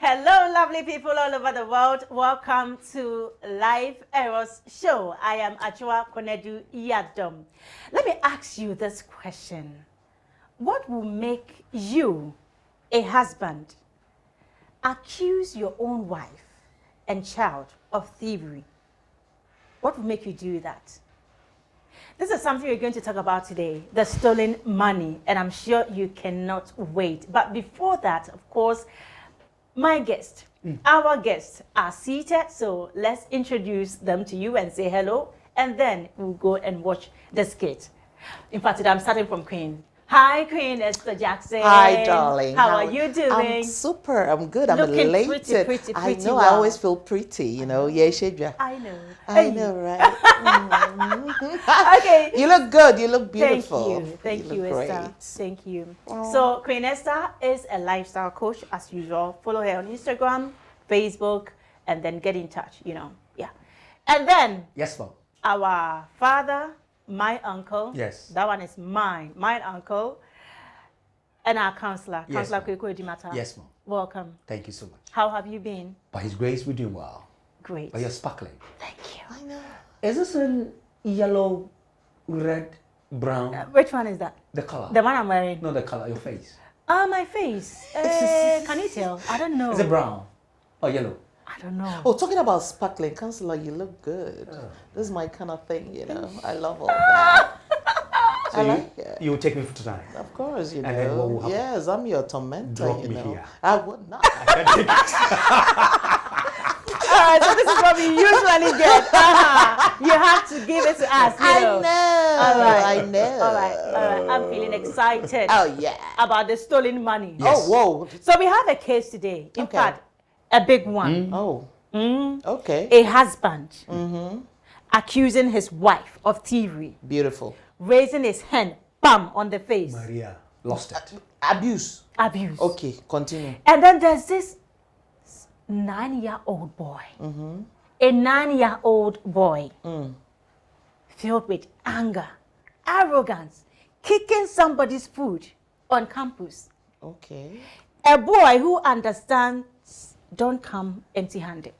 Hello, lovely people all over the world. Welcome to Live Erros Show. I am Achua Konedu Iyadom. Let me ask you this question. What will make you, a husband, accuse your own wife and child of thievery? What will make you do that? This is something we're going to talk about today, the stolen money, and I'm sure you cannot wait. But before that, of course, my guests, our guests are seated, so let's introduce them to you and say hello, and then we'll go and watch the skit. In fact, I'm starting from Queen. Hi, Queen Esther Jackson. Hi, darling. How are you doing? I'm super. I'm good. I'm Looking elated. pretty I know. well. I always feel pretty, you know. Yeah, Shedra. I know. I know, right? Okay. You look good. You look beautiful. Thank you, look Esther. great. Thank you. Aww. So, Queen Esther is a lifestyle coach, as usual. Follow her on Instagram, Facebook, and then get in touch, you know. Yeah. And then, Yes, ma'am. our father, my uncle. Yes. That one is mine, my uncle. And our counselor, Yes, Counselor Kweko Edimata. Yes, ma'am. Welcome. Thank you so much. How have you been? By His grace, we're doing well. Great. But you're sparkling. Thank you. I know. Is this in yellow, red, brown? Which one is that? The color? The one I'm wearing. No, the color, your face. My face. Can you tell? I don't know. Is it brown or yellow? I don't know. Oh, talking about sparkling, counselor, you look good. This is my kind of thing, you know. I love all that. So I like it. you will take me for tonight. Of course, you And then what will know. happen? Yes, I'm your tormentor, Drop you me know. here. I would not. So this is what we usually get. You have to give it to us. You I know. know. All right. I know. All right. I'm feeling excited Oh, yeah. about the stolen money. Yes. Oh, whoa. So we have a case today. In Okay. fact, a big one. Oh. Okay. A husband accusing his wife of thievery, Beautiful. raising his hand, bam, on the face. Maria lost it. Abuse. Abuse. Okay, continue. And then there's this 9-year-old boy. A 9-year-old boy filled with anger, arrogance, kicking somebody's food on campus. Okay. A boy who understands don't come empty-handed.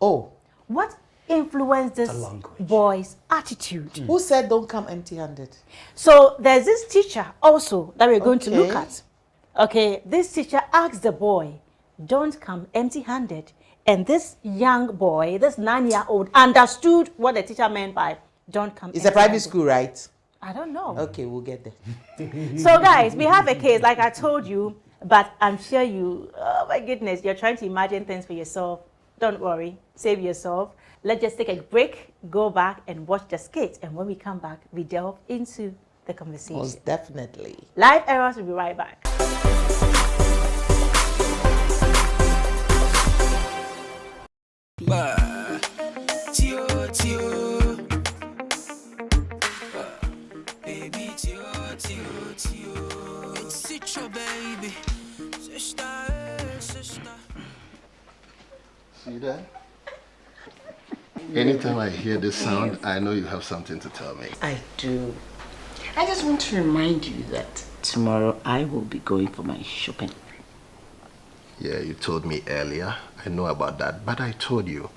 Oh, What influenced this The language. boy's attitude? who said don't come empty-handed? So there's this teacher also that we're going to look Okay. at. Okay, this teacher asked the boy, don't come empty-handed. And this young boy, this 9-year-old, understood what the teacher meant by don't come It's a private empty-handed. school, right? I don't know. Okay, we'll get there. So guys, we have a case, like I told you, but I'm sure you, oh my goodness, you're trying to imagine things for yourself. Don't worry, save yourself. Let's just take a break, go back and watch the skit. And when we come back, we delve into the conversation. Most definitely. Live Errors will be right back. See that? Anytime I hear this sound, I know you have something to tell me. I do. I just want to remind you that tomorrow I will be going for my shopping. Yeah, you told me earlier. I know about that, but I told you,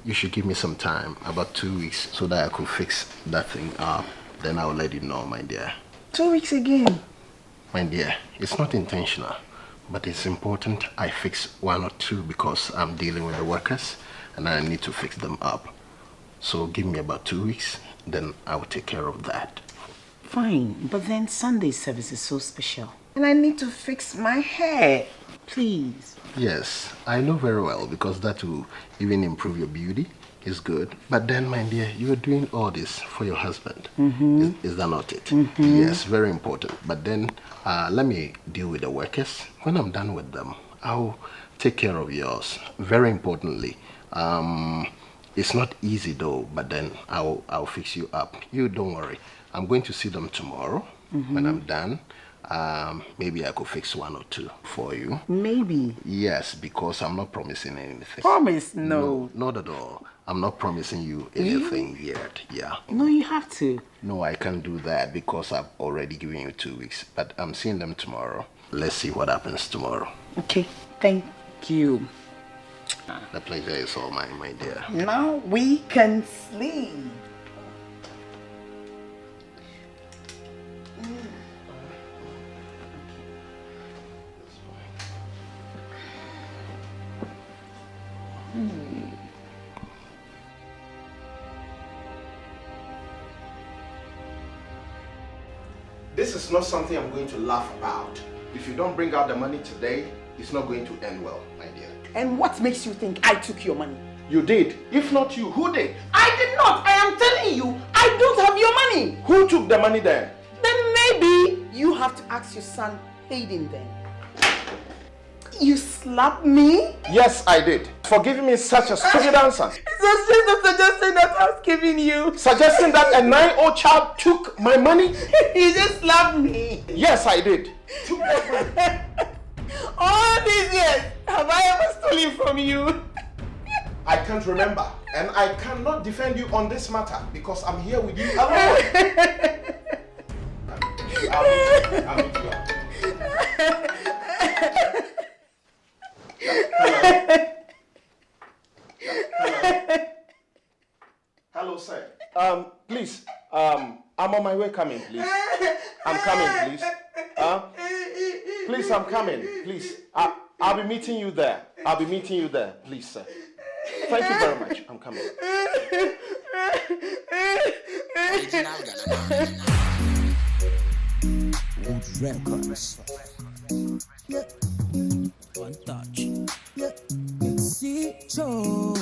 you should give me some time, about 2 weeks, so that I could fix that thing up. Then I'll let you know, my dear. 2 weeks again. My dear, it's not intentional, but it's important I fix 1 or 2 because I'm dealing with the workers and I need to fix them up. So give me about 2 weeks, then I will take care of that. Fine, but then Sunday service is so special. And I need to fix my hair. Please. Yes, I know very well because that will even improve your beauty. It's good. But then, my dear, you are doing all this for your husband. Is that not it? Yes, very important. But then, let me deal with the workers. When I'm done with them, I'll take care of yours. Very importantly, it's not easy though, but then I'll fix you up. You don't worry. I'm going to see them tomorrow when I'm done. maybe I could fix one or two for you. Maybe. Yes, because I'm not promising anything. Promise? No. No, not at all. I'm not promising you anything yet. Yeah. No, you have to. No, I can't do that because I've already given you 2 weeks. But I'm seeing them tomorrow. Let's see what happens tomorrow. Okay, thank you. The pleasure is all mine, my dear. Now we can sleep. This is not something I'm going to laugh about. If you don't bring out the money today, it's not going to end well, my dear. And what makes you think I took your money? You did. If not you, who did? I did not. I am telling you, I don't have your money. Who took the money then? Then maybe you have to ask your son Hayden then. You slapped me? Yes, I did. For giving me such a stupid answer. It's just a suggestion that I was giving you. Suggesting that a 9-year-old child took my money? You just slapped me. Yes, I did. All these years, have I ever stolen from you? I can't remember. And I cannot defend you on this matter because I'm here with you alone. I'll meet you up. Hello, sir. Please, I'm on my way coming, please. I'm coming, please. Please, I'm coming, please. I'll be meeting you there. I'll be meeting you there, please, sir. Thank you very much. I'm coming. Records. Yeah. One touch. Yeah. See, Joe.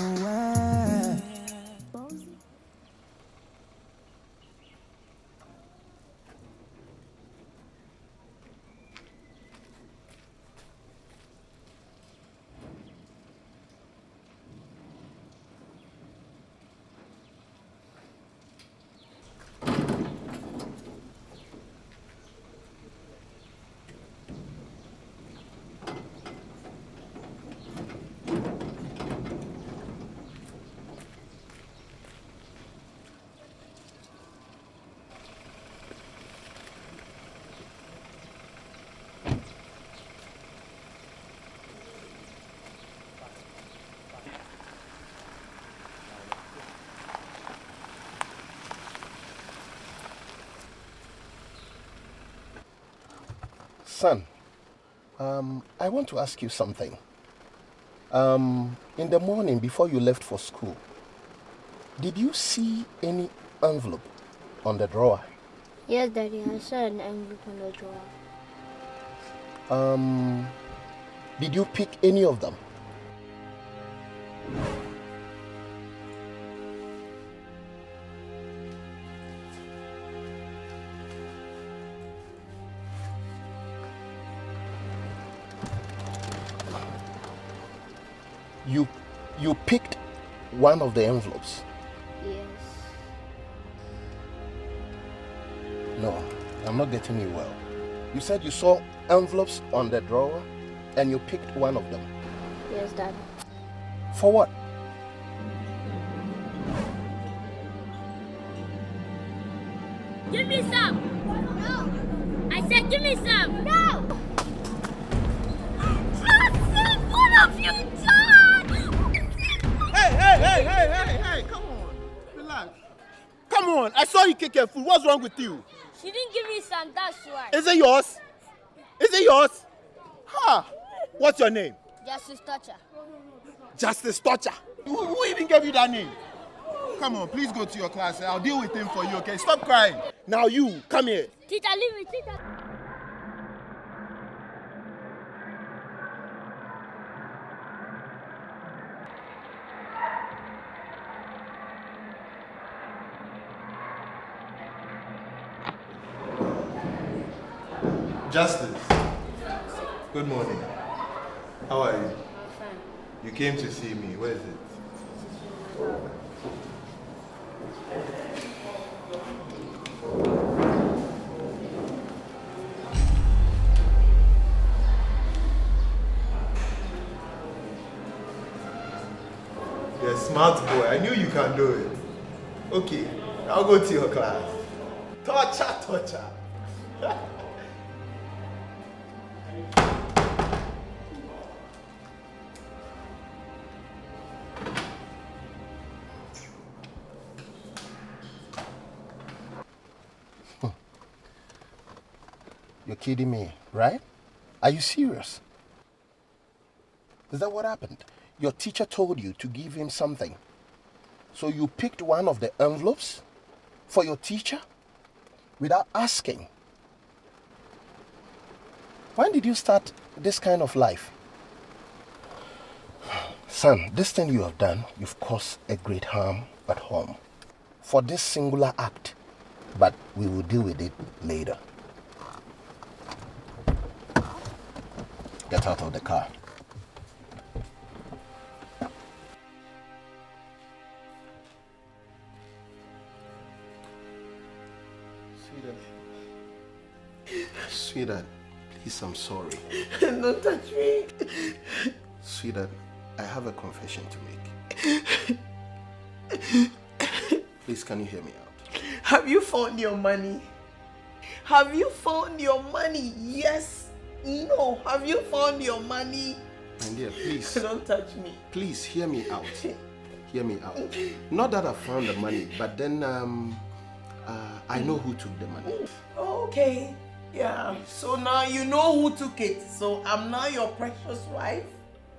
Son, I want to ask you something. In the morning before you left for school, did you see any envelope on the drawer? Yes, Daddy, I saw an envelope on the drawer. Did you pick any of them? You picked one of the envelopes? Yes. No, I'm not getting you well. You said you saw envelopes on the drawer and you picked one of them. Yes, Daddy. For what? Give me some! No! I said give me some! No! What have you done? Hey, come on. Relax. Come on, I saw you kick your foot. What's wrong with you? She didn't give me some, that's why. Is it yours? Is it yours? Ha! What's your name? Justice Toucher. Justice Toucher. Who even gave you that name? Come on, please go to your class. I'll deal with him for you, okay? Stop crying. Now you, come here. Teacher, leave me, teacher. Justice. Good morning. How are you? I'm fine. You came to see me. Where is it? Smart boy, I knew you can do it. Okay, I'll go to your class. Torture. You're kidding me, right? Are you serious? Is that what happened? Your teacher told you to give him something. So you picked one of the envelopes for your teacher without asking. When did you start this kind of life? Son, this thing you have done, you've caused a great harm at home for this singular act. But we will deal with it later. Get out of the car. Sweetheart, please, I'm sorry. Don't touch me. Sweetheart, I have a confession to make. Please, can you hear me out? Have you found your money? Have you found your money? Yes. No. Have you found your money? My dear, please. Don't touch me. Please, hear me out. Hear me out. Not that I found the money, but then I know who took the money. Okay. Yeah. So now you know who took it. So I'm now your precious wife.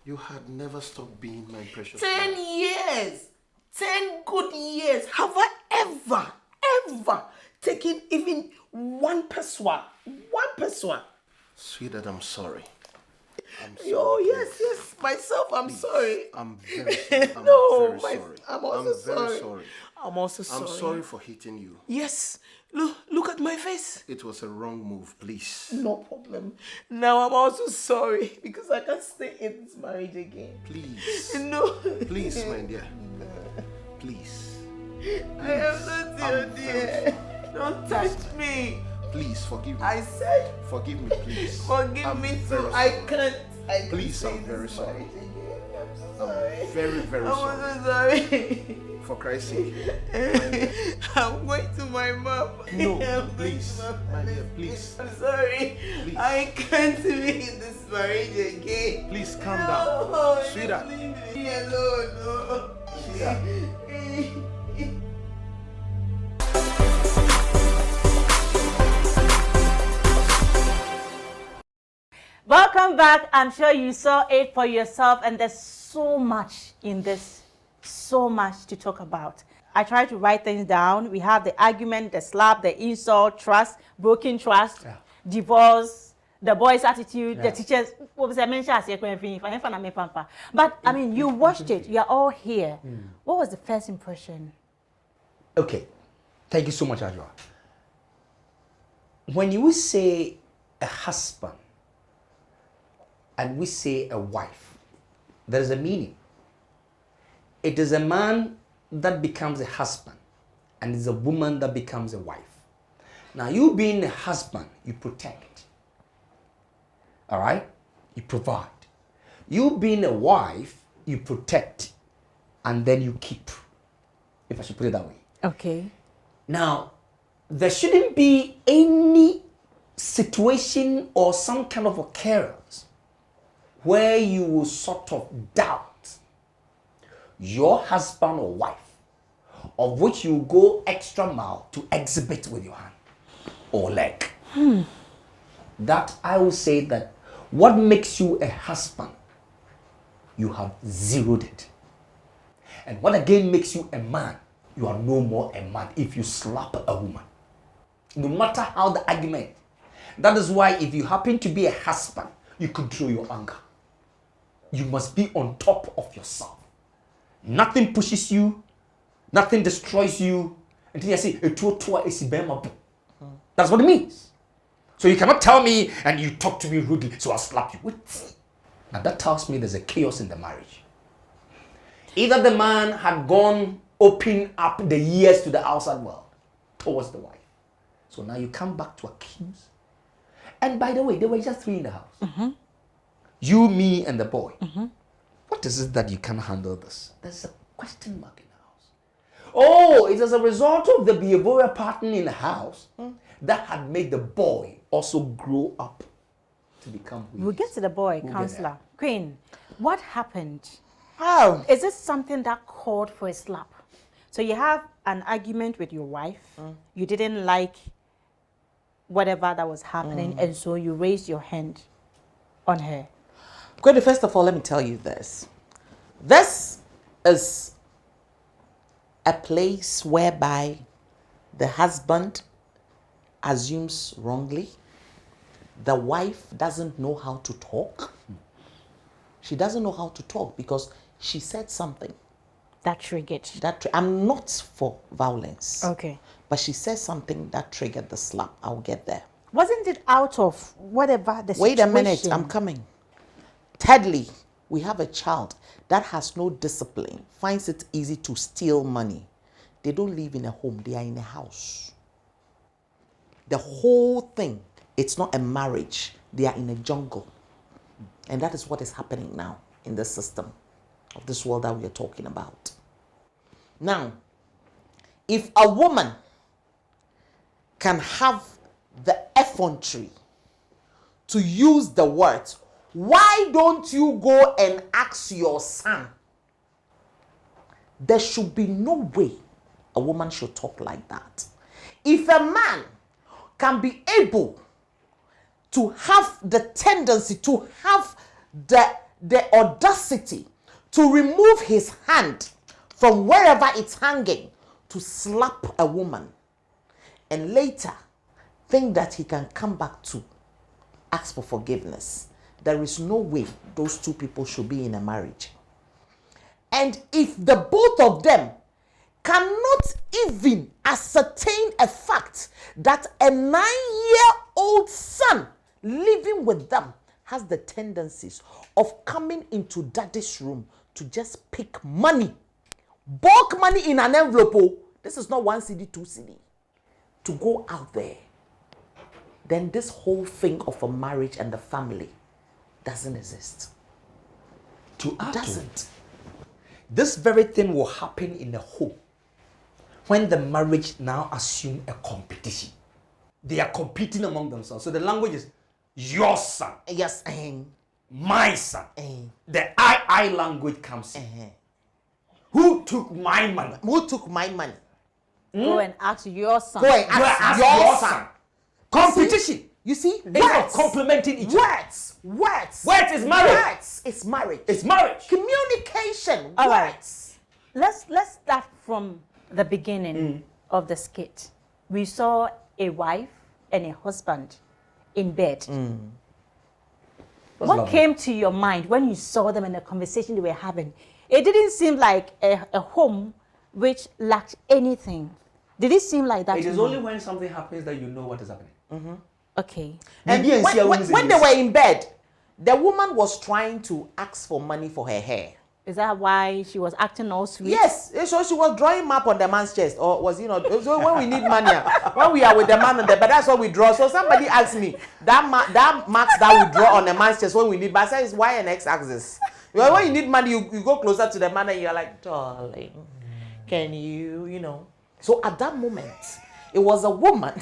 You had never stopped being my precious 10 wife. years. 10 good years. Have I ever taken even one peswa? One peswa? Sweetheart, I'm sorry. Oh, yes. Myself, I'm sorry. I'm very sorry. I'm also very sorry. I'm also sorry. I'm sorry for hitting you. Yes. Look at my face. It was a wrong move, please. No problem. Now I'm also sorry because I can't stay in this marriage again. Please. No. Please, my dear. Please. I am not your dear. Don't touch me. Please forgive me. I said forgive me, please. Forgive me too. I can't. Please, I'm very sorry. I'm very, very I'm sorry. so sorry. For Christ's sake. I'm going to my mom. No, please. My dear, please. I'm sorry. Please. I can't be in this marriage again. Please calm down. Sweetheart. Leave me alone. No. Sweetheart. Welcome back. I'm sure you saw it for yourself, and there's so much in this, so much to talk about. I tried to write things down. We have the argument, the slap, the insult, trust, broken trust, divorce, the boy's attitude, the teachers. But I mean, you watched it. You are all here. What was the first impression? Okay, thank you so much, Adwa. When you say a husband and we say a wife, there is a meaning. It is a man that becomes a husband and it's a woman that becomes a wife. Now, you being a husband, you protect. All right? You provide. You being a wife, you protect and then you keep, if I should put it that way. Okay. Now, there shouldn't be any situation or some kind of occurrence where you will sort of doubt your husband or wife, of which you go extra mile to exhibit with your hand or leg. That I will say that what makes you a husband, you have zeroed it. And what again makes you a man, you are no more a man if you slap a woman. No matter how the argument. That is why if you happen to be a husband, you control your anger. You must be on top of yourself. Nothing pushes you, nothing destroys you. Until you say, that's what it means. So you cannot tell me and you talk to me rudely, so I'll slap you. And that tells me there's a chaos in the marriage. Either the man had gone open up the ears to the outside world towards the wife. So now you come back to accuse. And by the way, there were just 3 in the house. You, me, and the boy. What is it that you can't handle this? There's a Question mark in the house. Oh, it is a result of the behavioral pattern in the house that had made the boy also grow up to become who he We'll is. get to the boy, We'll get counselor. Queen, what happened? How? Is it something that called for a slap? So you have an argument with your wife. You didn't like whatever that was happening, and so you raised your hand on her. Gwede, first of all, let me tell you this. This is a place whereby the husband assumes wrongly. The wife doesn't know how to talk. She doesn't know how to talk because she said something. That triggered. I'm not for violence. Okay. But she said something that triggered the slap. I'll get there. Wasn't it out of whatever the Wait situation? a minute, I'm coming. Thirdly, we have a child that has no discipline, finds it easy to steal money. They don't live in a home, they are in a house. The whole thing, it's not a marriage, they are in a jungle. And that is what is happening now in the system of this world that we are talking about. Now, if a woman can have the effrontery to use the words, why don't you go and ask your son? There should be no way a woman should talk like that. If a man can be able to have the tendency, to have the audacity to remove his hand from wherever it's hanging to slap a woman, and later think that he can come back to ask for forgiveness, there is no way those two people should be in a marriage. And if the both of them cannot even ascertain a fact that a 9-year-old son living with them has the tendencies of coming into daddy's room to just pick money, bulk money in an envelope. Oh, this is not 1 CD, 2 CD. To go out there, then this whole thing of a marriage and the family doesn't exist. Doesn't. This very thing will happen in the home when the marriage now assume a competition. They are competing among themselves. So the language is your son. Yes. My son. The I language comes in. Who took my money? Who took my money? Go and ask your son. Go and ask your son. Competition. You see? Words. Complementing each other. Words. Words is marriage. Words is marriage. It's marriage. Communication. All right. Words. Let's start from the beginning of the skit. We saw a wife and a husband in bed. What came to your mind when you saw them in the conversation they were having? It didn't seem like a home which lacked anything. Did it seem like that? It is only when something happens that you know what is happening. Okay. And when they were in bed, the woman was trying to ask for money for her hair. Is that why she was acting all sweet? Yes, so she was drawing map on the man's chest, or was so when we need money, when we are with the man on the bed, that's what we draw. So somebody asked me that marks that we draw on the man's chest when we need, but I said it's Y and X axis. When you need money, you go closer to the man and you're like, darling, can you know? So at that moment, it was a woman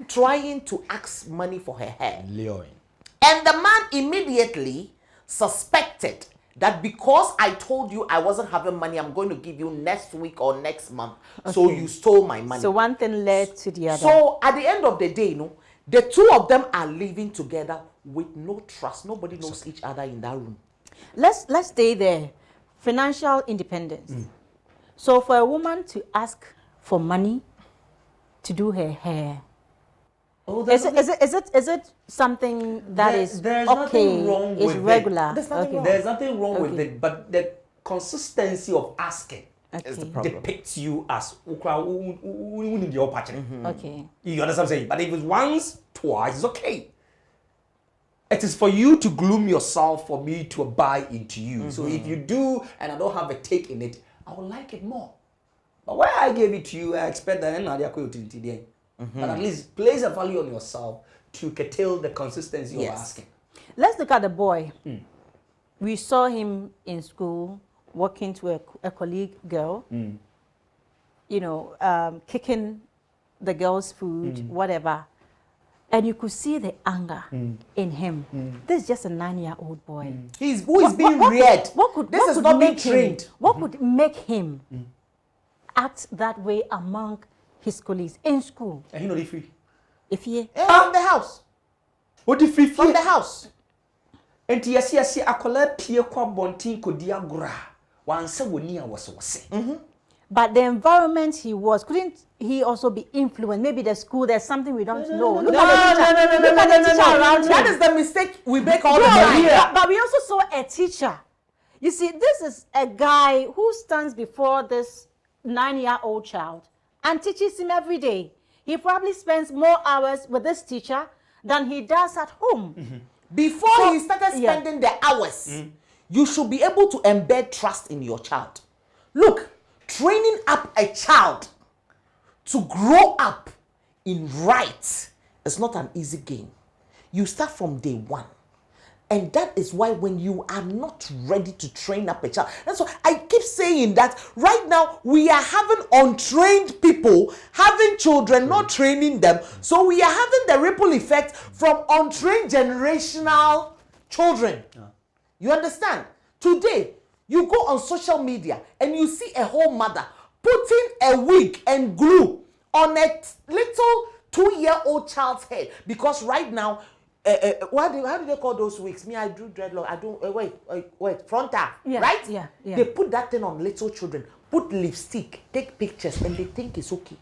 trying to ask money for her hair. And the man immediately suspected that because I told you I wasn't having money, I'm going to give you next week or next month. Okay. So you stole my money. So one thing led to the other. So at the end of the day, the two of them are living together with no trust. Nobody knows each other in that room. Let's stay there. Financial independence. So for a woman to ask for money to do her hair, is it something that is there's okay? Nothing wrong is with regular. There's nothing wrong with it, but the consistency of asking is the problem. Depicts you as okay. You understand what I'm saying? But if it's once, twice, it's okay. It is for you to gloom yourself, for me to buy into you. So if you do, and I don't have a take in it, I will like it more. But when I gave it to you, I expect that but at least place a value on yourself to curtail the consistency of asking. Let's look at the boy. We saw him in school walking to a colleague girl, you know, kicking the girl's food, whatever, and you could see the anger in him. This is just a 9-year-old boy. He's being reared. This is not being trained. What could make him act that way among his colleagues in school? And he know the free. If he From the house. What the free From the house. And yes, akola pie kwa bontin kodi agora. Wanse woni a wose. But the environment he was, couldn't he also be influenced? Maybe the school, there's something we don't know. Look at the teacher around him. That is the mistake we make all the No, time. but we also saw a teacher. You see, this is a guy who stands before this 9-year-old child and teaches him every day. He probably spends more hours with this teacher than he does at home. Before he started spending the hours, you should be able to embed trust in your child. Look, training up a child to grow up in rights is not an easy game. You start from day one. And that is why when you are not ready to train up a child, that's why I keep saying that right now we are having untrained people having children, not training them. So we are having the ripple effect from untrained generational children. You understand? Today, you go on social media and you see a whole mother putting a wig and glue on a little 2-year-old child's head because right now, how do they call those wigs? Me, I do dreadlock. I don't wait, frontal, right? Yeah. They put that thing on little children, put lipstick, take pictures, and they think it's okay.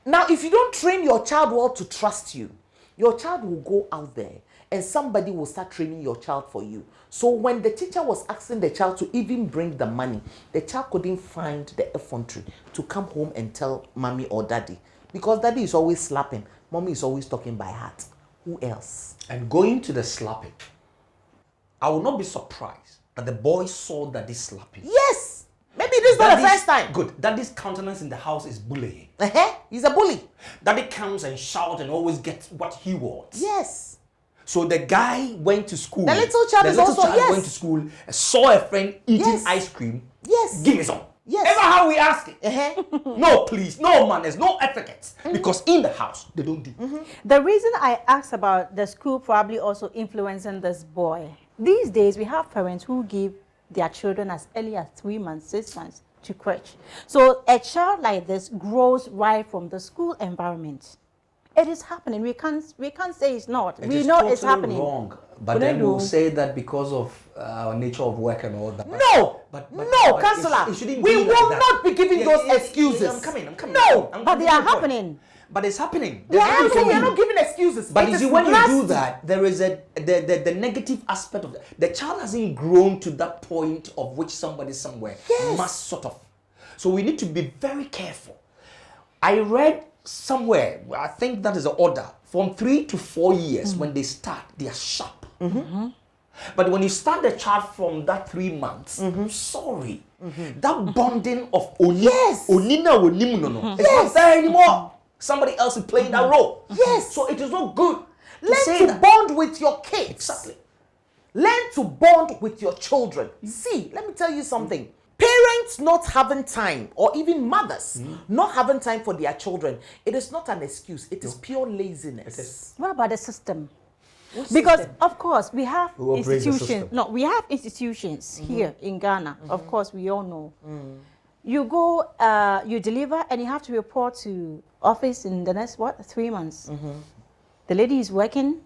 Now, if you don't train your child well to trust you, your child will go out there and somebody will start training your child for you. So when the teacher was asking the child to even bring the money, the child couldn't find the effrontery to come home and tell mommy or daddy because daddy is always slapping, mommy is always talking by heart. Who else? And going to the slapping, I will not be surprised that the boy saw that this slapping. Yes. Maybe this is not the first time. Good. That this countenance in the house is bullying. He's a bully. That he comes and shouts and always gets what he wants. Yes. So the guy went to school. The little child is also, yes. Went to school, saw a friend eating ice cream. Yes. Give me some. Yes. Ever how we ask it? No, please, no manners, no etiquette. Because in the house, they don't do. The reason I asked about the school probably also influencing this boy, these days we have parents who give their children as early as 3 months, 6 months to crèche. So a child like this grows right from the school environment. It is happening. We can't say it's not. We know it's happening. Wrong. But then we'll say that because of our nature of work and all that. No, but Counselor, it we will not be giving those excuses. I'm coming. No, but they are happening. But it's happening. We are not giving excuses. But you see, when you do that, there is the negative aspect of that. The child hasn't grown to that point of which somebody somewhere must sort of. So we need to be very careful. I read somewhere, I think that is the order, from 3 to 4 years when they start, they are sharp. But when you start the child from that 3 months, sorry, that bonding of onina onimunono, it's not there anymore. Somebody else is playing that role. Yes. So it is not good. Learn to bond with your kids. Exactly. Learn to bond with your children. See, let me tell you something. Parents not having time, or even mothers not having time for their children, it is not an excuse. It is pure laziness. What about the system? Because of course we have institutions. No, we have institutions here in Ghana. Of course, we all know. You go, you deliver, and you have to report to office in the next 3 months. The lady is working.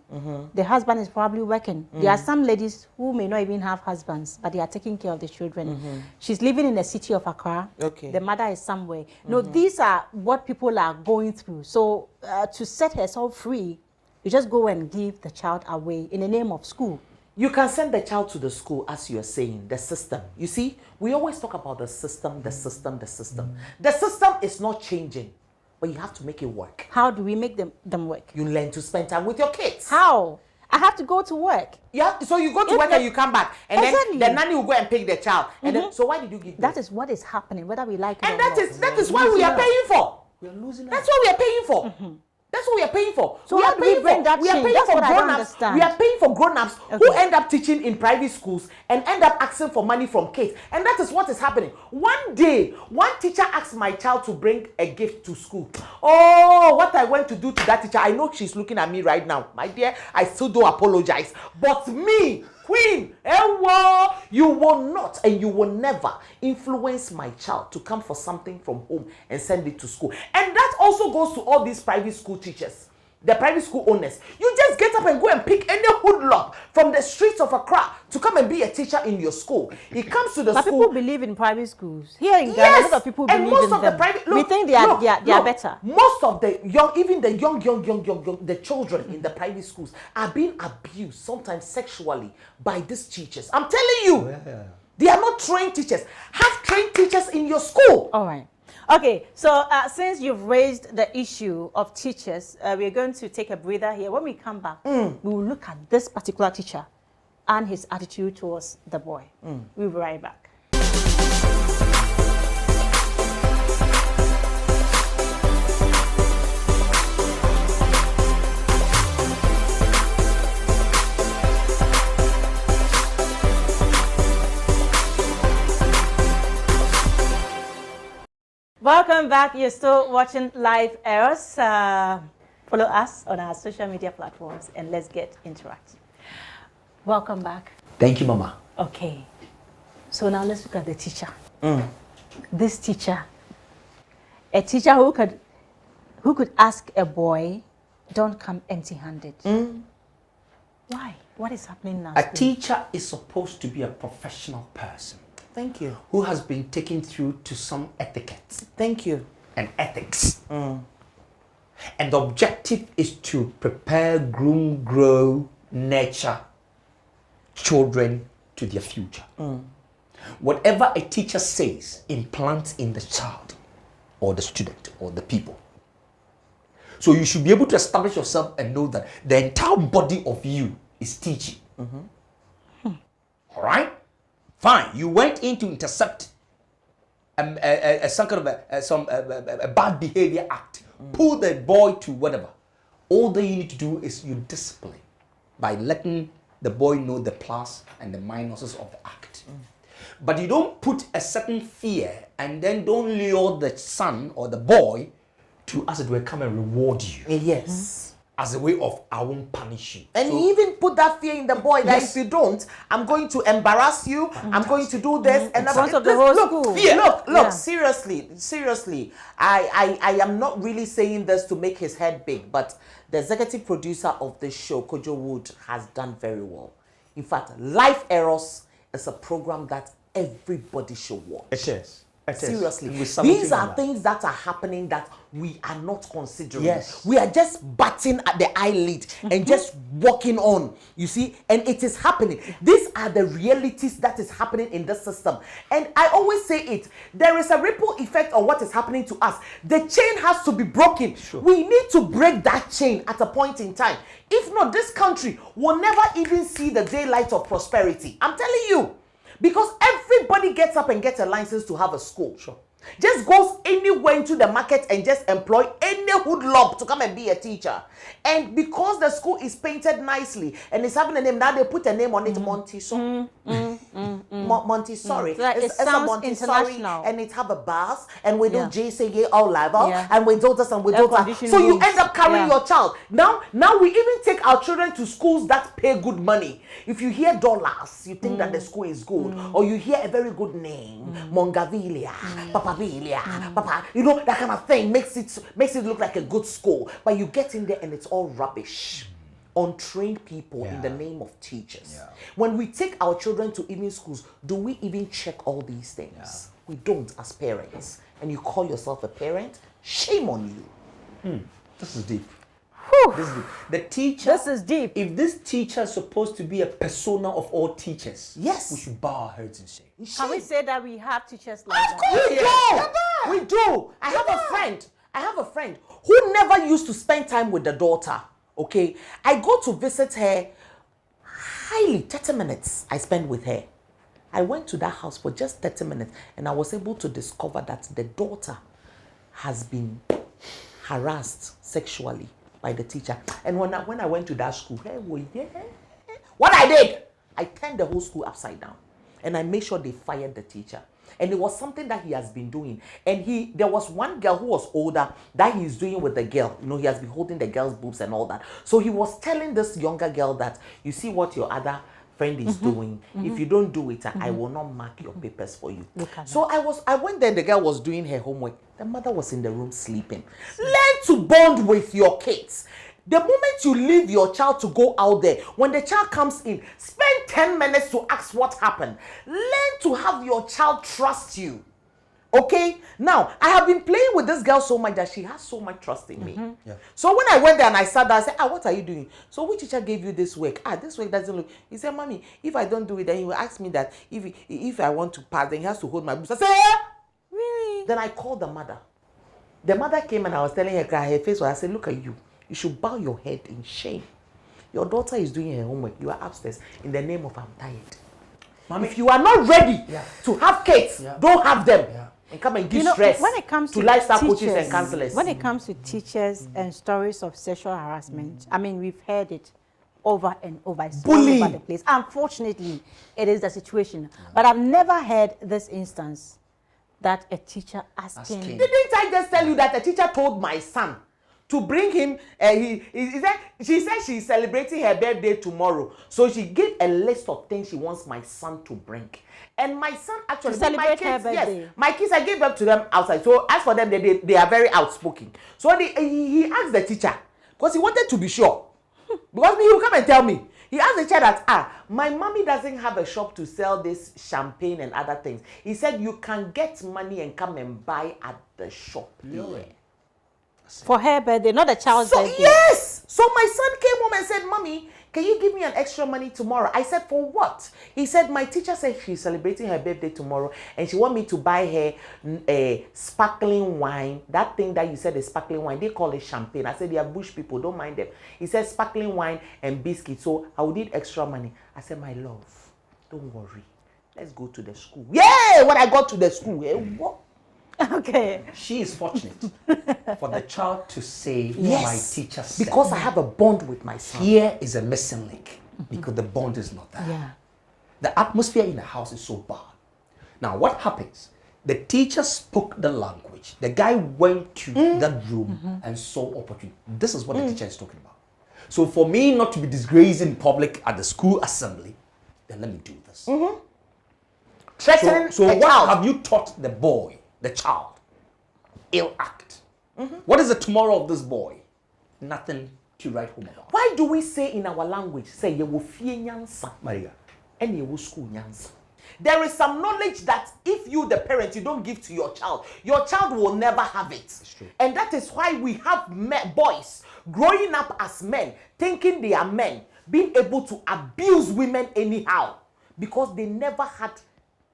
The husband is probably working. There are some ladies who may not even have husbands, but they are taking care of the children. She's living in the city of Accra. The mother is somewhere. No, these are what people are going through. So to set herself free, you just go and give the child away in the name of school. You can send the child to the school, as you are saying, the system. You see, we always talk about the system, the system, the system. The system is not changing, but you have to make it work. How do we make them work? You learn to spend time with your kids. How? I have to go to work. So you go to work and you come back, and then the nanny will go and pick the child. And then, so why did you give that? Is what is happening, whether we like it or not. And that is why we are paying for. We are losing. That's what we are paying for. That's what we are paying for. So how do we bring that we are change? paying That's for what I don't grown-ups. understand. We are paying for grown-ups who Okay. end up teaching in private schools and end up asking for money from kids. And that is what is happening. One day, one teacher asked my child to bring a gift to school. Oh, what I went to do to that teacher, I know she's looking at me right now. My dear, I still do apologize. But me, Queen, you will not and you will never influence my child to come for something from home and send it to school. And that also goes to all these private school teachers, the private school owners. You just get up and go and pick any hoodlum from the streets of Accra to come and be a teacher in your school. He comes to the But school. people believe in private schools. Here in Ghana, Yes, a lot of people and believe most in of them. the private, We look, think they are look, better. Most of the young, even the young, the children in the private schools are being abused, sometimes sexually, by these teachers. I'm telling you, they are not trained teachers. Have trained teachers in your school. All right. Okay, so since you've raised the issue of teachers, we're going to take a breather here. When we come back, we will look at this particular teacher and his attitude towards the boy. We'll be right back. Welcome back. You're still watching Live Erros. Follow us on our social media platforms and let's get interactive. Welcome back. Thank you, Mama. Okay. So now let's look at the teacher. This teacher, a teacher who could ask a boy, "Don't come empty-handed." Why? What is happening now? A teacher is supposed to be a professional person. Thank you. Who has been taken through to some etiquette. Thank you. And ethics. And the objective is to prepare, groom, grow, nurture children to their future. Whatever a teacher says implants in the child or the student or the people. So you should be able to establish yourself and know that the entire body of you is teaching. All right? Fine, you went in to intercept some kind of a bad behavior act. Pull the boy to whatever. All that you need to do is you discipline by letting the boy know the plus and the minuses of the act. But you don't put a certain fear and then don't lure the son or the boy to, as it were, come and reward you. Yes. As a way of, I won't punish you. And he even put that fear in the boy that if you don't, I'm going to embarrass you. I'm going to do this. And in front of the whole school. Fear. Look, seriously. I am not really saying this to make his head big, but the executive producer of this show, Kojo Wood, has done very well. In fact, Live Erros is a program that everybody should watch. It is. Seriously, these are things that are happening that we are not considering. Yes. We are just batting at the eyelid and just walking on, you see, and it is happening. These are the realities that is happening in the system. And I always say it, there is a ripple effect on what is happening to us. The chain has to be broken. Sure. We need to break that chain at a point in time. If not, this country will never even see the daylight of prosperity. I'm telling you. Because everybody gets up and gets a license to have a school. Sure. Just goes anywhere into the market and just employ any hoodlum to come and be a teacher. And because the school is painted nicely and it's having a name, now they put a name on it, Montessori. Montessori. It sounds international. And it have a bus and we do JCA all level and we do this and we do that. So you end up carrying your child. Now we even take our children to schools that pay good money. If you hear dollars, you think that the school is good. Or you hear a very good name, Mongavilia, Papabilia, Papa, you know, that kind of thing makes it look like a good school. But you get in there and it's all rubbish. Untrained people in the name of teachers. When we take our children to evening schools, do we even check all these things? We don't as parents. And you call yourself a parent? Shame on you. This is deep. Whew. This is deep. The teacher. This is deep. If this teacher is supposed to be a persona of all teachers, yes, we should bow our heads and say. Can we say that we have teachers like that? Of course we do. I have a friend who never used to spend time with the daughter. Okay, I go to visit her. Highly 30 minutes I spend with her. I went to that house for just 30 minutes and I was able to discover that the daughter has been harassed sexually by the teacher. And when I went to that school, hey, well, yeah, what I did, I turned the whole school upside down. And I made sure they fired the teacher. And it was something that he has been doing. And there was one girl who was older that he's doing with the girl. You know, he has been holding the girl's boobs and all that. So he was telling this younger girl that, you see what your other friend is doing. If you don't do it, I will not mark your papers for you. So I went there, the girl was doing her homework. The mother was in the room sleeping. Learn to bond with your kids. The moment you leave your child to go out there, when the child comes in, spend 10 minutes to ask what happened. Learn to have your child trust you. Okay? Now, I have been playing with this girl so much that she has so much trust in me. Yeah. So when I went there and I sat there, I said, what are you doing? So which teacher gave you this work? This work doesn't look. He said, Mommy, if I don't do it, then he will ask me that if I want to pass, then he has to hold my boobs. I said, really? Then I called the mother. The mother came and I was telling her face was, I said, look at you. You should bow your head in shame. Your daughter is doing her homework. You are upstairs in the name of I'm tired. Mommy, if you are not ready to have kids, don't have them. And come and give stress when it comes to lifestyle teachers, coaches and counselors. When it comes to teachers and stories of sexual harassment, I mean, we've heard it over and over. It's all over the place. Unfortunately, it is the situation. But I've never heard this instance that a teacher asking. Didn't I just tell you that a teacher told my son to bring him, she said she's celebrating her birthday tomorrow. So she gave a list of things she wants my son to bring. And my son actually, celebrate her birthday. Yes, my kids, I gave them to them outside. So as for them, they are very outspoken. So he asked the teacher, because he wanted to be sure. Because he will come and tell me. He asked the teacher that, my mommy doesn't have a shop to sell this champagne and other things. He said, you can get money and come and buy at the shop. Yeah. For her birthday, not the child's birthday. Yes. So my son came home and said, Mommy, can you give me an extra money tomorrow? I said, for what? He said, my teacher said she's celebrating her birthday tomorrow and she want me to buy her a sparkling wine. That thing that you said is sparkling wine, they call it champagne. I said, they are bush people, don't mind them. He said sparkling wine and biscuits. So I would need extra money. I said, my love, don't worry. Let's go to the school. Yeah, when I got to the school, what? Okay. She is fortunate for the child to say, yes, my teacher said. Because I have a bond with my son. Here is a missing link because the bond is not there. Yeah. The atmosphere in the house is so bad. Now, what happens? The teacher spoke the language. The guy went to that room and saw opportunity. This is what the teacher is talking about. So for me not to be disgraced in public at the school assembly, then let me do this. So what have you taught the boy? The child, ill act. What is the tomorrow of this boy? Nothing to write home about. Why do we say in our language, say you will fear nyansa, Maria, and you will school nyansa? There is some knowledge that if you, the parent, you don't give to your child will never have it. It's true. And that is why we have boys growing up as men, thinking they are men, being able to abuse women anyhow, because they never had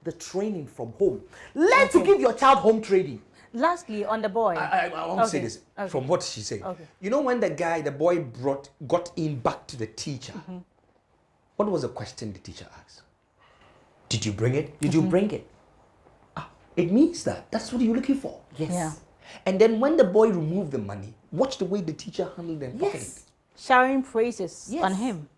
the training from home. Learn to give your child home training. Lastly, on the boy. I want to say this from what she said. Okay. You know, when the boy got in back to the teacher, what was the question the teacher asked? Did you bring it? Did you bring it? It means that's what you're looking for. Yes. Yeah. And then when the boy removed the money, watch the way the teacher handled them. Yes. Showering praises on him.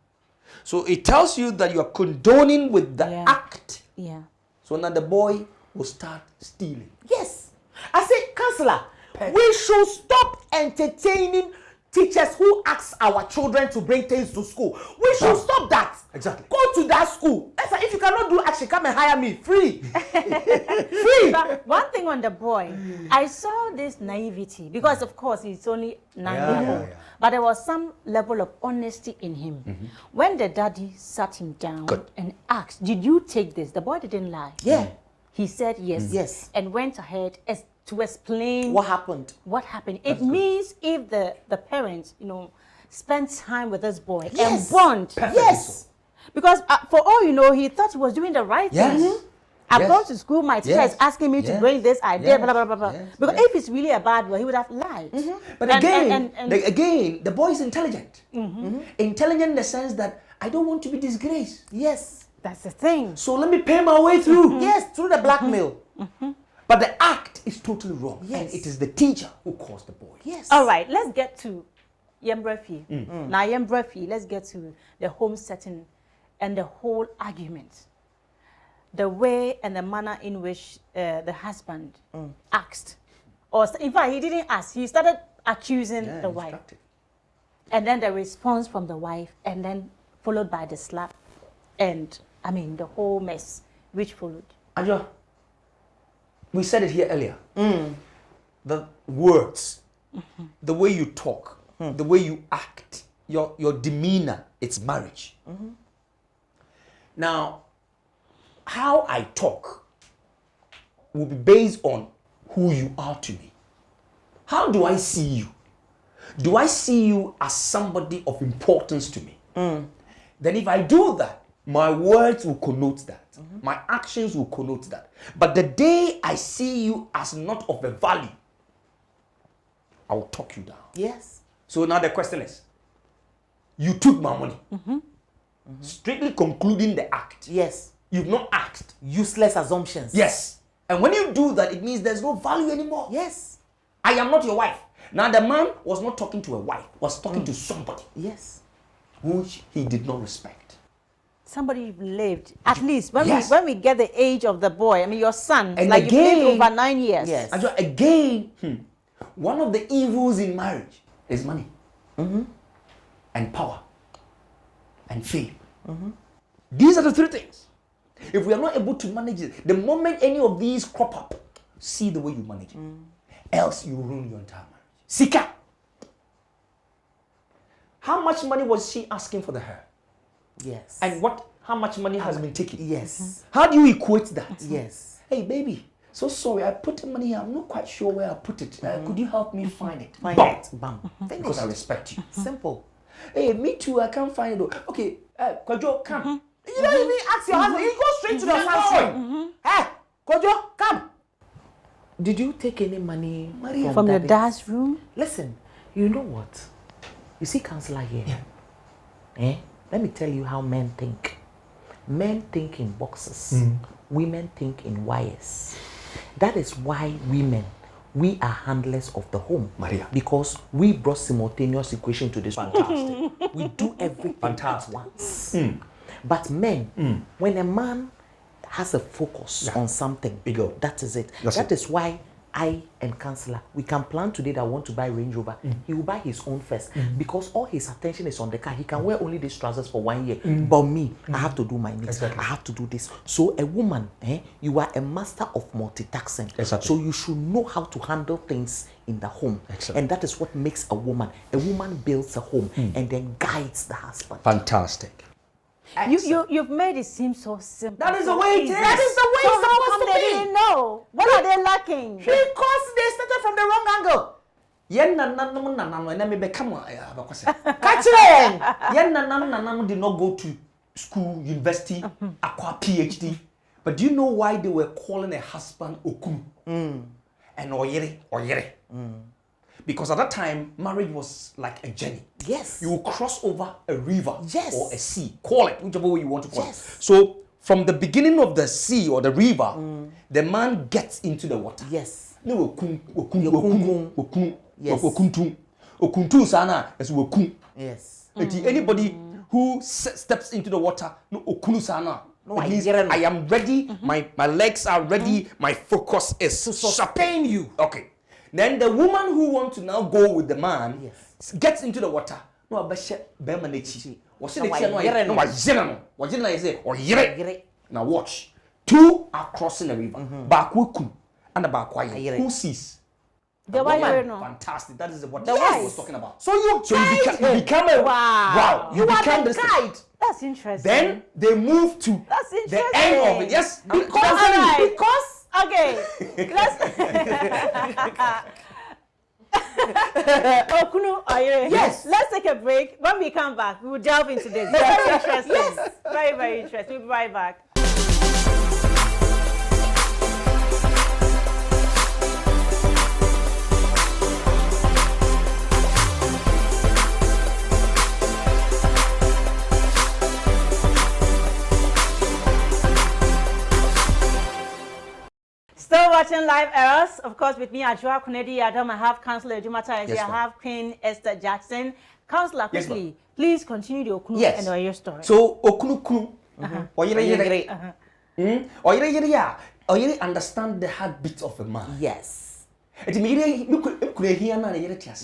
So it tells you that you are condoning with the act. Yeah. So now the boy will start stealing. Yes. I say, counselor, we should stop entertaining teachers who ask our children to bring things to school. We should stop that. Exactly. Go to that school. If you cannot do action, come and hire me. Free. Free. But one thing on the boy, I saw this naivety because, of course, he's only 9 years old. But there was some level of honesty in him. When the daddy sat him down and asked, did you take this? The boy didn't lie. Yeah. He said yes. Yes. And went ahead to explain what happened. It means if the parents, spend time with this boy and bond. Yes. Because for all you know, he thought he was doing the right thing. I've gone to school, my teacher is asking me to bring this idea, blah, blah, blah, blah. Because if it's really a bad boy, he would have lied. But again, the boy is intelligent. Intelligent in the sense that I don't want to be disgraced. Yes. That's the thing. So let me pay my way through. Yes, through the blackmail. But the act is totally wrong. Yes. And it is the teacher who caused the boy. Yes. All right, let's get to Yembrefi. Now Yembrefi, let's get to the home setting and the whole argument. The way and the manner in which the husband asked. Or in fact, he didn't ask. He started accusing the wife. And then the response from the wife, and then followed by the slap. And, I mean, the whole mess which followed. Adjo, we said it here earlier. The words, the way you talk, the way you act, your demeanor, it's marriage. Now, how I talk will be based on who you are to me. How do I see you? Do I see you as somebody of importance to me? Then if I do that, my words will connote that. My actions will connote that. But the day I see you as not of a value, I will talk you down. Yes. So now the question is, you took my money. Strictly concluding the act. Yes. You've not asked. Useless assumptions. Yes. And when you do that, it means there's no value anymore. Yes. I am not your wife. Now the man was not talking to a wife, was talking to somebody. Yes. Which he did not respect. Somebody you've lived, at least when we get the age of the boy, I mean your son, And like again, you've lived over 9 years. Yes. And so again, one of the evils in marriage is money. And power. And fame. These are the three things. If we are not able to manage it, the moment any of these crop up, see the way you manage it. Else you ruin your entire marriage. Sika. How much money was she asking for the hair? Yes. And how much money has been taken? Yes. How do you equate that? Yes. Hey baby, so sorry, I put the money here. I'm not quite sure where I put it. Could you help me find it? Find Bam. it. Bam. Because I respect you. Simple. Hey, me too, I can't find it. Okay, Kwajo, come. You don't even ask your husband. You go straight to the husband. Hey, Kojo, come. Did you take any money From your dad's room? Listen, you know what? You see counselor here? Yeah. Let me tell you how men think. Men think in boxes. Women think in wires. That is why women, we are handlers of the home. Maria. Because we brought simultaneous equation to this. Fantastic. We do everything at once. But men, when a man has a focus on something, that is it. That is why I and Counselor, we can plan today that I want to buy Range Rover. He will buy his own first because all his attention is on the car. He can wear only these trousers for 1 year. But me, I have to do my needs. I have to do this. So a woman, you are a master of multitasking. So you should know how to handle things in the home. And that is what makes a woman. A woman builds a home and then guides the husband. Fantastic. You've made it seem so simple. That is the way it is. That is the way So it's how supposed come to they be. didn't know? What are they lacking? Because they started from the wrong angle. Yen nanam nanam na me become abakwase. Catch them. Yen nanam did not go to school, university, acquire PhD. But do you know why they were calling a husband Okunu? And Oyere? Because at that time, marriage was like a journey. Yes. You will cross over a river Yes. or a sea. Call it, whichever way you want to call Yes. it. So from the beginning of the sea or the river, the man gets into the water. Yes. No, Yes. Okuntu sana is wakun. Yes. Anybody who steps into the water, no okunu sana. No, It means I am ready. My legs are ready. My focus is To sustain you. Okay. Then the woman who wants to now go with the man gets into the water. No, abashe bema nechi. What's the nechi? No, wajira say or yere. Now watch. Two are crossing the river. Bakwekum and the bakwaye. Who sees? The wife, no. Fantastic. That is what The I wife. was talking about. So you become a Wow. You become the this guide. That's interesting. Then they move to That's the interesting. end of it. Yes. Because okay, let's Okunu Oyere. Yes. Let's take a break. When we come back, we will delve into this. Very interesting. Yes. Very, very interesting. We'll be right back. Still watching Live Erros, of course, with me, Ajua Kunedi Adam. I have Councillor Jumata, I have Queen Esther Jackson, Counselor, Yes, quickly, please continue the Okunu Yes. and Oyo story. So okunu oyere understand the heartbeat of a man. Yes.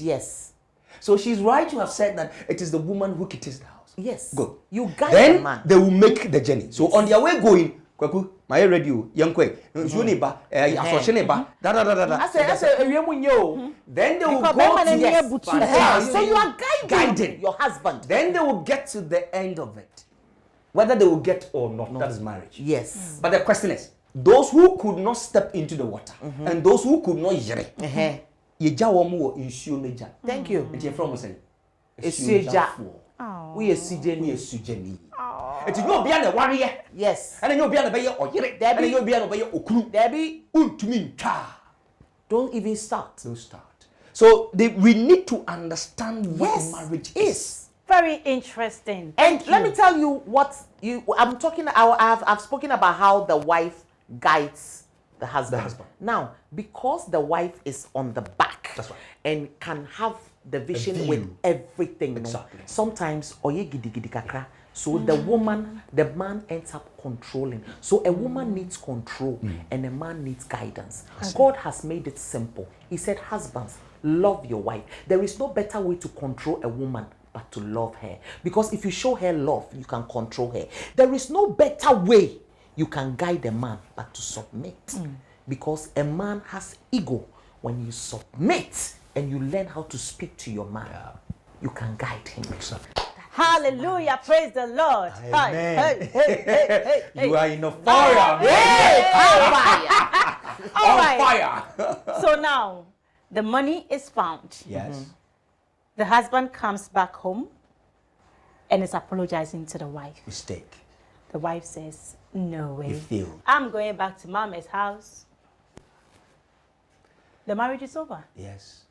Yes. So she's right to have said that it is the woman who kitties the house. Yes. Good. You guide Then the man. they will make the journey. So on their way going, Kwaku, my radio, young kwe, neba, neba, I say, then they will Because go men to and yes. men butu. Yes. So you are guiding, Guiding. your husband. Then they will get to the end of it. Whether they will get or not, that is marriage. Yes. But the question is, those who could not step into the water and those who could not yere, yeja womu insuo neja. Thank you. Eti efra mo say, Esueja. We are we CJ. esujeni. Eti no bia na warrior. Yes. And no bia na beye oyere. And no bia na beye okunu. Debbie, Untumi ntwa. don't even start. Don't start. So we need to understand what Yes, marriage is. Very interesting. And let me tell you what I've spoken about how the wife guides the husband. Now, because the wife is on the back. That's right. And can have the vision view. with everything. Exactly. Sometimes oye gidi gidi kakra. So the man ends up controlling. So a woman needs control and a man needs guidance. God has made it simple. He said, husbands, love your wife. There is no better way to control a woman but to love her. Because if you show her love, you can control her. There is no better way you can guide a man but to submit. Because a man has ego. When you submit and you learn how to speak to your man, you can guide him. Exactly. Hallelujah. Praise the Lord. Amen. Hey. You are in a fire. All right. Fire. So now, the money is found. Yes. The husband comes back home and is apologizing to the wife. Mistake. The wife says, no way. You failed. I'm going back to Mama's house. The marriage is over. Yes.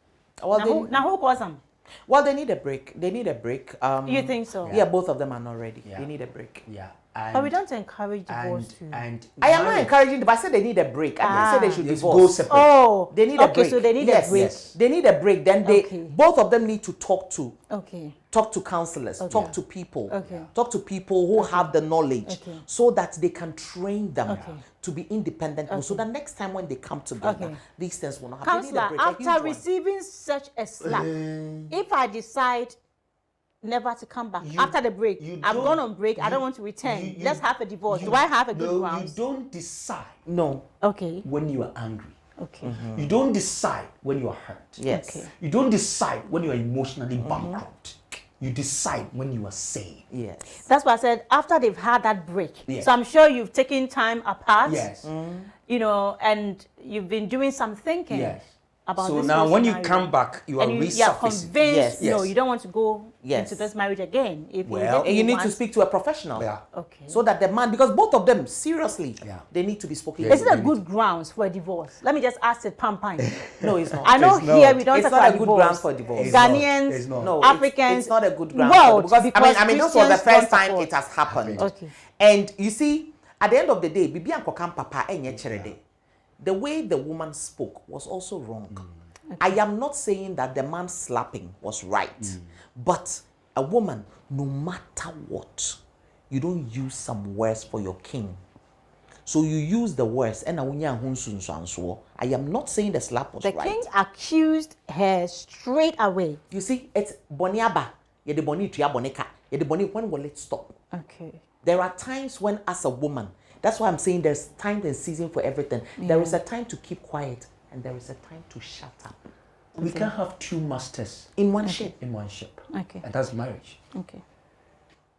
Now who calls them? Well, they need a break. They need a break. You think so? Yeah, both of them are not ready. Yeah. They need a break. Yeah. But we don't encourage divorce too. And I am not encouraging them, but I said they need a break. I didn't say they should Yes, divorce. go separate. Oh, They need a break. Okay, so they need Yes, a break. yes. They need a break. Then both of them need to talk to counselors, talk to people, talk to people who have the knowledge, so that they can train them to be independent. So that next time when they come together, these things will not happen. Counselor, after receiving such a slap, if I decide never to come back after the break, I've gone on break, I don't want to return, let's have a divorce. Do I have a good grounds? You don't decide when you are angry. Okay. You don't decide when you are hurt. Yes. Okay. You don't decide when you are emotionally bankrupt. You decide when you are sane. Yes. That's why I said after they've had that break. Yes. So I'm sure you've taken time apart. Yes. You know, and you've been doing some thinking. Yes. About So this now whole when you scenario. come back, you are and resurfacing. you're convinced, Yes. no, you don't want to go Yes. into this marriage again. If Well, And you need to speak to a professional. Yeah. Okay. So that the man, because both of them, seriously, they need to be spoken. Is it a good grounds for a divorce? Let me just ask it, Pam. No, it's not. I know It's here not. we don't It's talk not about a good divorce. grounds for divorce. It's not. Ghanaians, It's not. No, Africans, it's not a good ground. world, because I mean, because this was the Christians first don't time support. it has happened. Okay. And you see, at the end of the day, Bibi and Kokam Papa enye cherede. The way the woman spoke was also wrong. I am not saying that the man slapping was right, but a woman, no matter what, you don't use some words for your king. So you use the words, and I am not saying the slap was The right. king accused her straight away. You see, it's boniaba. Ye de boni tuya boneka. Ye de boni, when will it stop? Okay. There are times when, as a woman, that's why I'm saying there's time and season for everything. There is a time to keep quiet, and there is a time to shut up. We can't have two masters In one ship. in one ship. Okay. And that's marriage. Okay.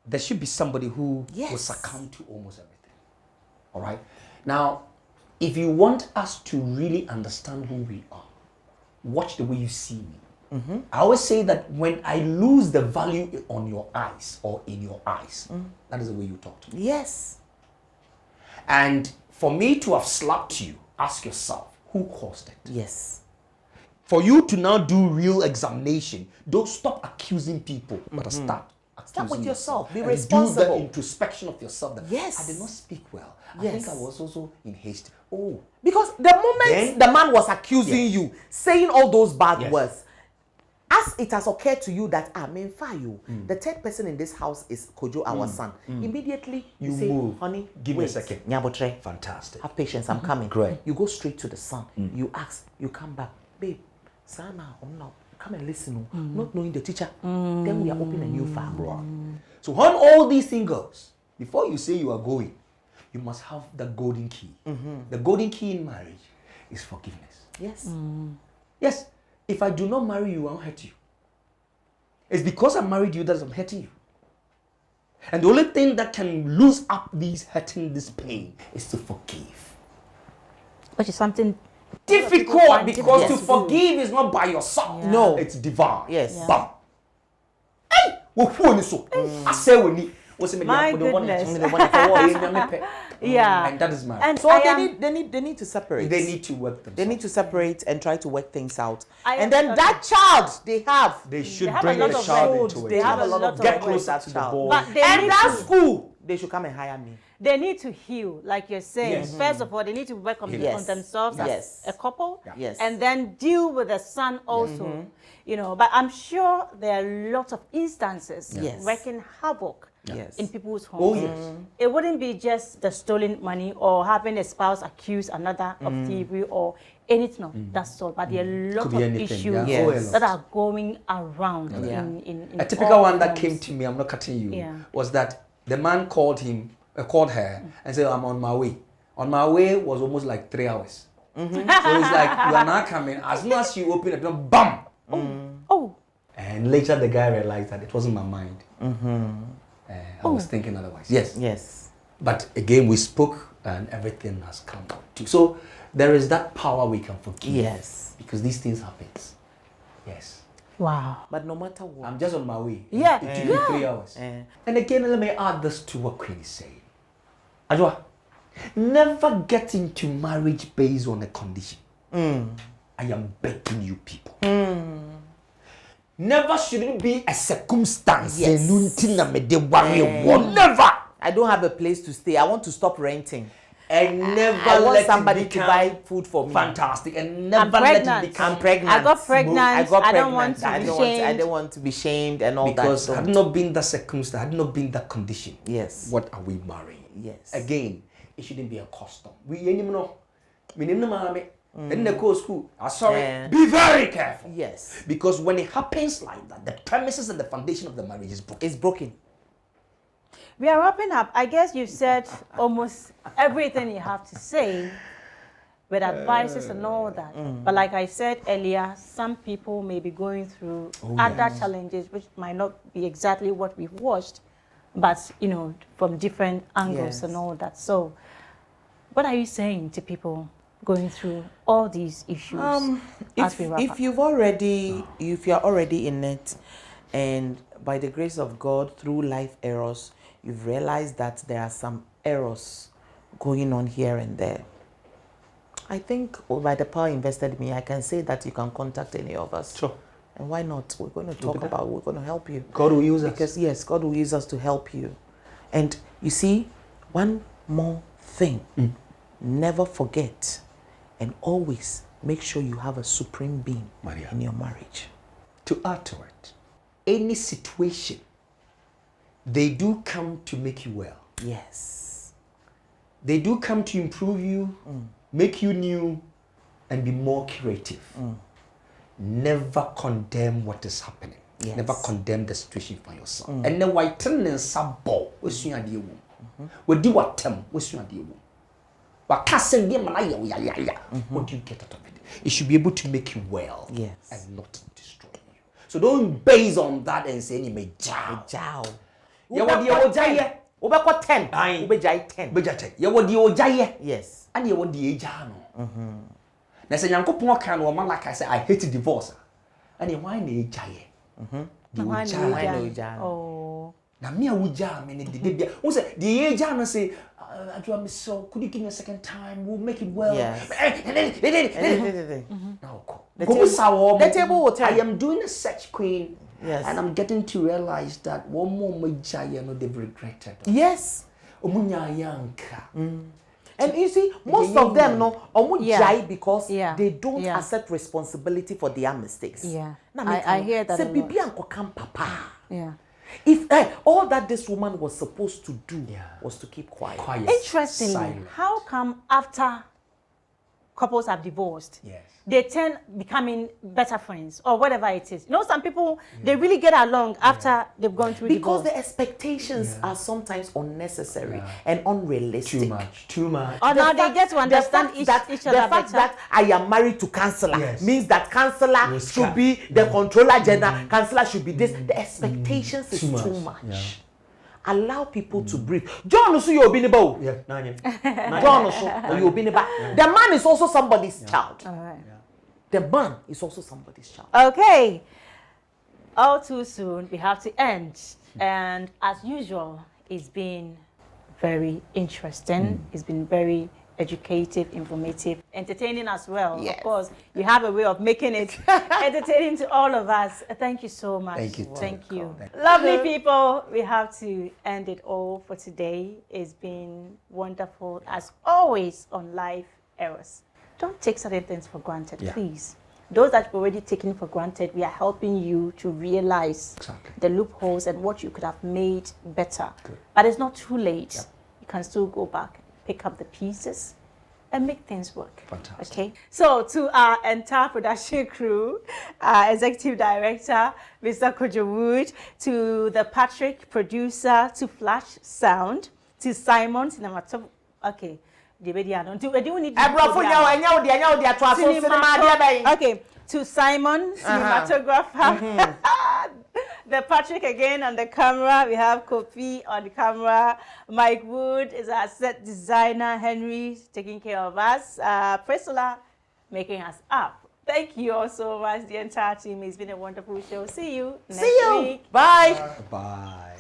There should be somebody who will Yes. succumb to almost everything. All right. Now, if you want us to really understand who we are, watch the way you see me. I always say that when I lose the value on your eyes or in your eyes, that is the way you talk to me. Yes. And for me to have slapped you, ask yourself, who caused it? Yes. For you to now do real examination, don't stop accusing people, but start accusing with yourself. Be and responsible. do the introspection of yourself. That Yes. I did not speak well. I Yes. think I was also in haste. Oh, Because the moment Then- the man was accusing Yes. you, saying all those bad Yes. words, as as it has occurred to you that the third person in this house is Kojo, our son, immediately you say, move. honey, Give me a wait, second. Nyabotre, Fantastic. have patience, I'm coming. Great. You go straight to the son. You ask, you come back, babe, Sana, come and listen. Not knowing the teacher, then we are opening a new file. Right. So when all these things goes, before you say you are going, you must have the golden key. The golden key in marriage is forgiveness. Yes. Yes. If I do not marry you, I won't hurt you. It's because I married you that I'm hurting you. And the only thing that can lose up this pain is to forgive. Which is something Difficult because Yes. to forgive is not by yourself. Yeah. No, it's divine. Yes. Yeah. Bam. Hey, who so? I say we need. My goodness. Yeah. And that is marriage. And So I they need to separate. They need to work themselves. They need to separate and try to work things out. And then that child they have, They should have a bring lot the of child work. into it. They have a lot of Get work. closer to the ball. But they and need that to- school, they should come and hire me. They need to heal, like you're saying. Yes. First of all, they need to work on Yes. themselves Yes. as a couple, Yes. and then deal with the son also. You know, but I'm sure there are lots of instances Yes. wrecking havoc Yes. in people's Oh, homes. yes. It wouldn't be just the stolen money or having a spouse accuse another of thievery or anything of that sort. But there are lots Could of be anything, issues yeah. Yes. Oh, a lot. that are going around Yeah. in A typical all one that forms. came to me, I'm not cutting you, Yeah. was that the man called her and said, I'm on my way. On my way was almost like 3 hours. So it's like, you are not coming. As soon as you open the door, bam! Oh, And later the guy realized that it wasn't my mind. I was thinking otherwise. Yes. Yes. But again, we spoke and everything has come out too. So there is that power we can forgive. Yes. Because these things happen. Yes. wow. But no matter what. I'm just on my way. Yeah. It took me 3 hours. Eh. And again, let me add this to what Queen is saying. Ajwa, never get into marriage based on a condition. I am begging you people. Never shouldn't be a circumstance. Yes. Never. I don't have a place to stay. I want to stop renting. And never I want let somebody it to become buy food for me. fantastic. And I'm never let it pregnant. become I'm pregnant. I got pregnant. I got I pregnant. don't want to I be don't want. I shamed. don't want to be shamed and all because that. had not been that circumstance, had not been that condition. Yes. What are we marrying? Yes. Again, it shouldn't be a custom. We know. In the course school. Sorry. Yeah. Be very careful. Yes. Because when it happens like that, the premises and the foundation of the marriage is broken. It's broken. We are wrapping up. I guess you've said almost everything you have to say with advices and all that. But like I said earlier, some people may be going through other challenges which might not be exactly what we've watched, but you know, from different angles Yes. and all that. So what are you saying to people going through all these issues as we wrap up? If you're already in it, and by the grace of God through life errors, you've realized that there are some errors going on here and there, I think by the power invested in me, I can say that you can contact any of us. Sure. And why not? We're going to talk about, we're going to help you. God will use us. Because yes, God will use us to help you. And you see, one more thing, never forget and always make sure you have a supreme being Maria. in your marriage. To add to it, any situation, they do come to make you well. Yes. They do come to improve you, make you new, and be more creative. Never condemn what is happening. Yes. Never condemn the situation for yourself. And then why turn and sabo? What's your idea? What do you want them? What's your idea? What do you get out of it? It should be able to make you well. Yes. And not destroy you. So don't base on that and say, you may jow. Ciao. Yeah, what do you want? Ubekwa 10. Aye. Ubejai 10. Bejate. Yeah, what do you want? Yes. And you want the jano. Now, say, Yanko Ponka, no man, like I said, I hate divorce. And you want the jaye. Oh. Now, me, I would jam in the baby. Who said the age? I say, I do miss so. Could you give me a second time? We'll make it well. Yes. Now, The table will tell I you. am doing a search, Queen. Yes. And I'm getting to realize that one more majaya no they've regretted. Yes. Omunya yanka. And you see, most of them no, Yeah. because Yeah. they don't Yeah. accept responsibility for their mistakes. Yeah. Na I hear that a Say, lot. Bibi anko kam papa. Yeah. If all that this woman was supposed to do was to keep quiet. Interestingly, Silent. how come after couples have divorced, Yes. they tend becoming better friends or whatever it is? You know, some people they really get along after they've gone through Because divorce. the expectations are sometimes unnecessary and unrealistic. Too much. Or now they fact- get to understand the fact each that, other the fact better. that I am married to counselor Yes. means that counselor Yes, should be the controller general. Counselor should be this. The expectations is Too too much. much. Allow people to breathe. John also you be about. Yeah, nine. John also you be about. The man is also somebody's child. All right. The man is also somebody's child. Okay. All too soon, we have to end. And as usual, it's been very interesting. It's been very educative, informative, entertaining as well. Yes. Of course, you have a way of making it entertaining to all of us. Thank you so much. Thank you. Thank you. Lovely people, we have to end it all for today. It's been wonderful as always on Live Erros. Don't take certain things for granted, please. Those that you've already taken for granted, we are helping you to realize the loopholes and what you could have made better. But it's not too late. You can still go back, pick up the pieces, and make things work. Fantastic. Okay. So to our entire production crew, our executive director, Mr. Kojo Wood, to the Patrick producer, to Flash Sound, to Simon cinematographer. Okay. Okay, to Simon, cinematographer. The Patrick again on the camera. We have Kofi on the camera. Mike Wood is our set designer. Henry taking care of us. Priscilla making us up. Thank you all so much, the entire team. It's been a wonderful show. See you next week. Bye. Bye.